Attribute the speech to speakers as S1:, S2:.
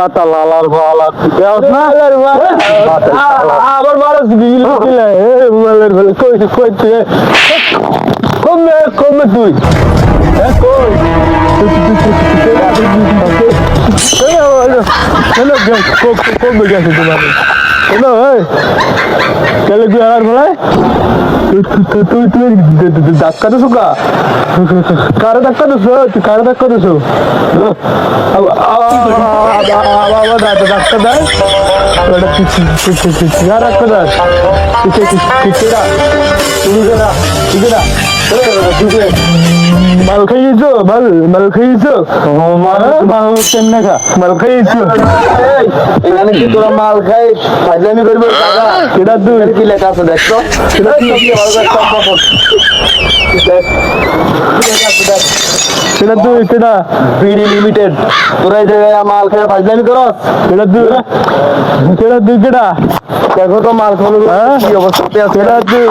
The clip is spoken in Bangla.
S1: মাথা লালার ভালা না আবার মানুষ বিল দিলে মোবাইলের বলে কই কই তুই কমে কমে তুই কই চলো কমে গেছে তোমার চলো চলে তুই আর বলে তুই তুই ধাক্কা দিছো কারে ধাক্কা দিছো তুই কারে ধাক্কা দিছো ধাক্কা দেয় ধাক্কা দেয় মাল খাইছো মাল খাইছো কেমনে খা মাল খাইছো
S2: এখানে কি তোরা মাল খাই ফাইজলামি করবি দাদা
S1: সেটা তুই
S2: কি লেখা আছে দেখছো
S1: সেটা তুই সেটা
S2: বিডি লিমিটেড তোরা এই জায়গায় মাল খাই ফাইজলামি করস
S1: সেটা তুই সেটা তুই কেটা
S2: দেখো তো মাল খাওয়ানো কি অবস্থাতে আছে
S1: সেটা তুই